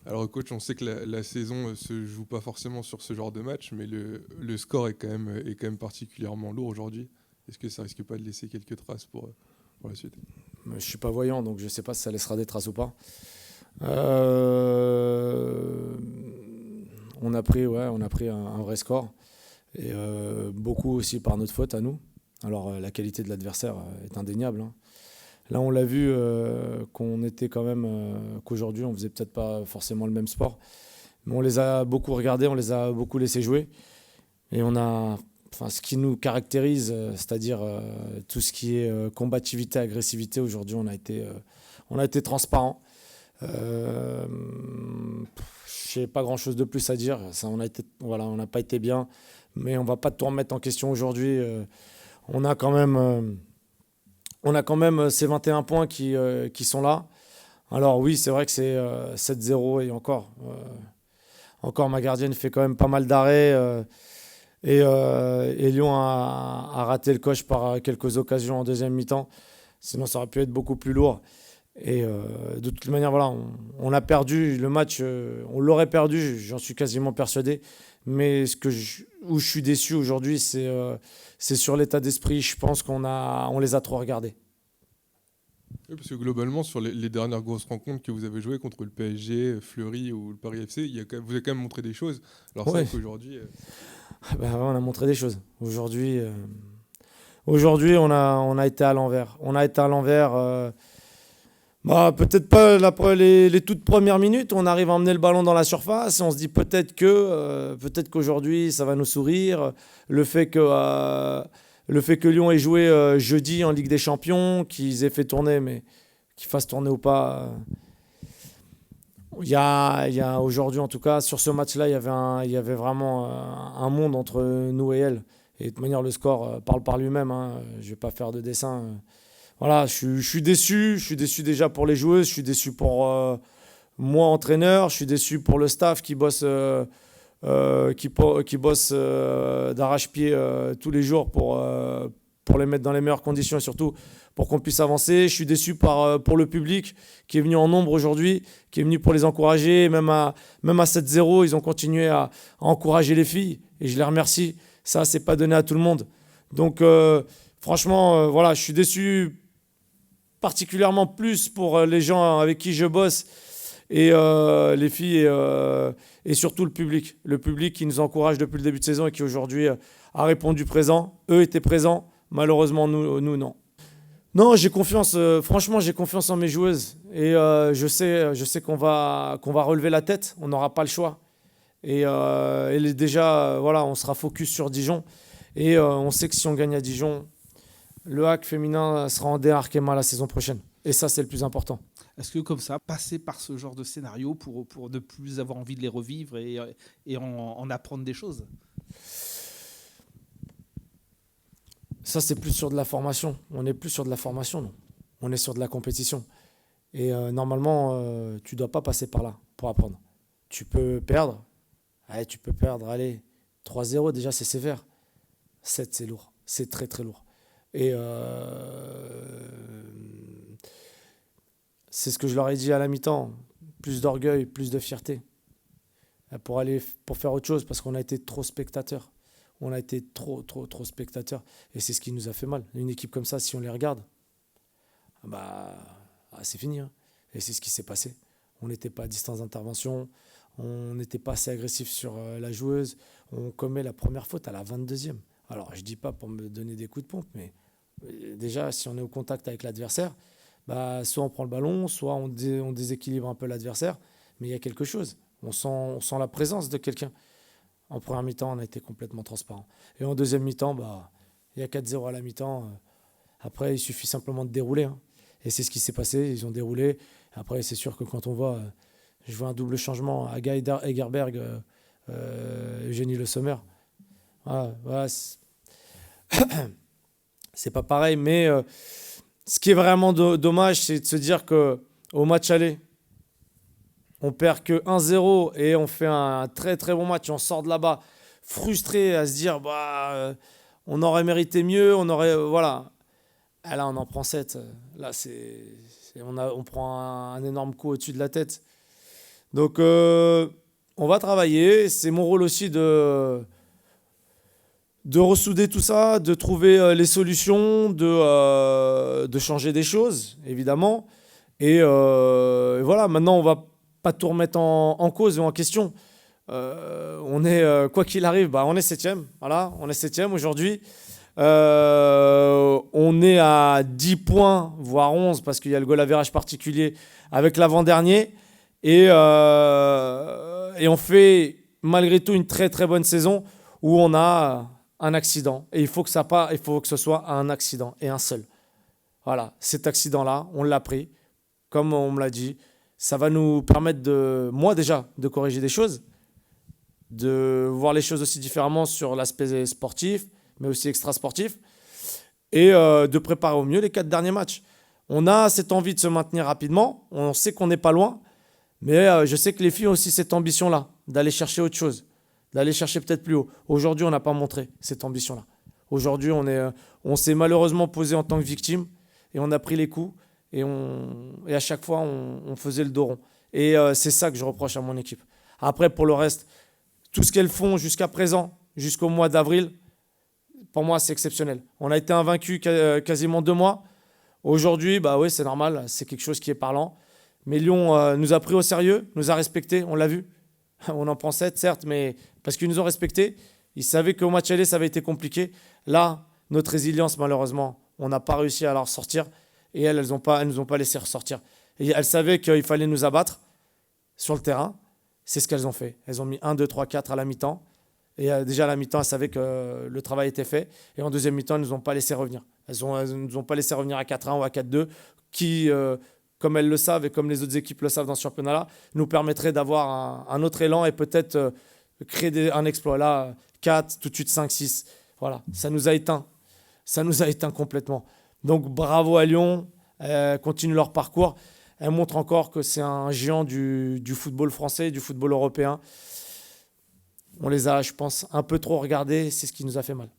Alors coach, on sait que la saison se joue pas forcément sur ce genre de match, mais le score est quand même particulièrement lourd aujourd'hui. Est-ce que ça risque pas de laisser quelques traces pour la suite? Je suis pas voyant, donc je sais pas si ça laissera des traces ou pas. Euh, on a pris un vrai score. Et beaucoup aussi par notre faute à nous. Alors la qualité de l'adversaire est indéniable, hein. Là, on l'a vu qu'on était quand même qu'aujourd'hui, on faisait peut-être pas forcément le même sport, mais on les a beaucoup regardés, on les a beaucoup laissés jouer, et on a, enfin, ce qui nous caractérise, c'est-à-dire tout ce qui est combativité, agressivité. Aujourd'hui, on a été transparent. Euh, je n'ai pas grand-chose de plus à dire. Ça, voilà, on n'a pas été bien, mais on va pas tout remettre en question aujourd'hui. On a quand même, ces 21 points qui sont là. Alors oui, c'est vrai que c'est 7-0 et encore ma gardienne fait quand même pas mal d'arrêts. Et Lyon a raté le coche par quelques occasions en deuxième mi-temps. Sinon, ça aurait pu être beaucoup plus lourd. Et de toute manière, voilà, on a perdu le match, on l'aurait perdu, j'en suis quasiment persuadé. Mais où je suis déçu aujourd'hui, c'est sur l'état d'esprit. Je pense on les a trop regardés. Oui, parce que globalement, sur les dernières grosses rencontres que vous avez jouées contre le PSG, Fleury ou le Paris FC, vous avez quand même montré des choses. Alors c'est Ouais, vrai qu'aujourd'hui, bah, on a montré des choses. Aujourd'hui, on a été à l'envers. On a été à l'envers. Bah, peut-être pas les toutes premières minutes, on arrive à emmener le ballon dans la surface et on se dit peut-être qu'aujourd'hui ça va nous sourire. Le fait que, euh, le fait que Lyon ait joué jeudi en Ligue des Champions, qu'ils aient fait tourner, mais qu'ils fassent tourner ou pas. Il y a aujourd'hui, en tout cas, sur ce match-là, il y avait vraiment un monde entre nous et elle. Et de toute manière, le score parle par lui-même, hein. Je ne vais pas faire de dessin. Voilà, je suis déçu. Je suis déçu déjà pour les joueuses. Je suis déçu pour moi, entraîneur. Je suis déçu pour le staff qui bosse, qui bosse d'arrache-pied tous les jours pour les mettre dans les meilleures conditions et surtout pour qu'on puisse avancer. Je suis déçu pour le public qui est venu en nombre aujourd'hui, qui est venu pour les encourager. Même à 7-0, ils ont continué à encourager les filles et je les remercie. Ça, c'est pas donné à tout le monde. Donc, franchement, voilà, je suis déçu particulièrement plus pour les gens avec qui je bosse et les filles et surtout le public. Le public qui nous encourage depuis le début de saison et qui aujourd'hui a répondu présent. Eux étaient présents, malheureusement nous non. Non, j'ai confiance, franchement j'ai confiance en mes joueuses et je sais qu'on va relever la tête, on n'aura pas le choix. Et déjà, voilà, on sera focus sur Dijon et on sait que si on gagne à Dijon, le hack féminin sera en D1 Arkema la saison prochaine. Et ça, c'est le plus important. Est-ce que comme ça, passer par ce genre de scénario pour ne plus avoir envie de les revivre et en apprendre des choses? Ça, c'est plus sur de la formation. On n'est plus sur de la formation, non. On est sur de la compétition. Et normalement, tu ne dois pas passer par là pour apprendre. Tu peux perdre. Allez, tu peux perdre. Allez, 3-0, déjà, c'est sévère. 7, c'est lourd. C'est très, très lourd. Et c'est ce que je leur ai dit à la mi-temps. Plus d'orgueil, plus de fierté. Pour faire autre chose, parce qu'on a été trop spectateurs. On a été trop spectateurs. Et c'est ce qui nous a fait mal. Une équipe comme ça, si on les regarde, c'est fini, hein. Et c'est ce qui s'est passé. On n'était pas à distance d'intervention. On n'était pas assez agressif sur la joueuse. On commet la première faute à la 22e. Alors, je ne dis pas pour me donner des coups de pompe, mais déjà, si on est au contact avec l'adversaire, soit on prend le ballon, soit on déséquilibre un peu l'adversaire, mais il y a quelque chose. On sent la présence de quelqu'un. En première mi-temps, on a été complètement transparent. Et en deuxième mi-temps, il y a 4-0 à la mi-temps. Après, il suffit simplement de dérouler, hein. Et c'est ce qui s'est passé. Ils ont déroulé. Après, c'est sûr que quand on voit, je vois un double changement, Aga Egerberg, Eugénie Le Sommer. Voilà, c'est pas pareil, mais ce qui est vraiment dommage, c'est de se dire qu'au match aller, on perd que 1-0 et on fait un très très bon match. On sort de là-bas frustré à se dire on aurait mérité mieux, on aurait voilà. Et là on en prend 7. Là on prend un énorme coup au-dessus de la tête. Donc, on va travailler. C'est mon rôle aussi de ressouder tout ça, de trouver les solutions, de changer des choses, évidemment. Et voilà, maintenant, on va pas tout remettre en cause ou en question. On est, quoi qu'il arrive, on est septième. Voilà, on est septième aujourd'hui. On est à 10 points, voire 11, parce qu'il y a le goal average particulier avec l'avant-dernier. Et on fait malgré tout une très très bonne saison où on a un accident. Et il faut que ce soit un accident et un seul. Voilà, cet accident-là, on l'a pris. Comme on me l'a dit, ça va nous permettre moi déjà, de corriger des choses, de voir les choses aussi différemment sur l'aspect sportif, mais aussi extra-sportif, et de préparer au mieux les 4 derniers matchs. On a cette envie de se maintenir rapidement, on sait qu'on n'est pas loin, mais je sais que les filles ont aussi cette ambition-là, d'aller chercher autre chose, d'aller chercher peut-être plus haut. Aujourd'hui, on n'a pas montré cette ambition-là. Aujourd'hui, on s'est malheureusement posé en tant que victime, et on a pris les coups, et à chaque fois, on faisait le dos rond. Et c'est ça que je reproche à mon équipe. Après, pour le reste, tout ce qu'elles font jusqu'à présent, jusqu'au mois d'avril, pour moi, c'est exceptionnel. On a été invaincus quasiment 2 mois. Aujourd'hui, oui, c'est normal, c'est quelque chose qui est parlant. Mais Lyon nous a pris au sérieux, nous a respectés, on l'a vu. On en prend 7, certes, mais parce qu'ils nous ont respectés. Ils savaient qu'au match aller, ça avait été compliqué. Là, notre résilience, malheureusement, on n'a pas réussi à la ressortir. Et elles nous ont pas laissé ressortir. Et elles savaient qu'il fallait nous abattre sur le terrain. C'est ce qu'elles ont fait. Elles ont mis 1, 2, 3, 4 à la mi-temps. Et déjà à la mi-temps, elles savaient que le travail était fait. Et en deuxième mi-temps, elles ne nous ont pas laissé revenir. Elles ne nous ont pas laissé revenir à 4-1 ou à 4-2, qui, comme elles le savent et comme les autres équipes le savent dans ce championnat-là, nous permettrait d'avoir un autre élan et peut-être créer un exploit. Là, 4, tout de suite 5, 6. Voilà, ça nous a éteints. Ça nous a éteints complètement. Donc bravo à Lyon, continuent leur parcours. Elles montrent encore que c'est un géant du football français, du football européen. On les a, je pense, un peu trop regardés, c'est ce qui nous a fait mal.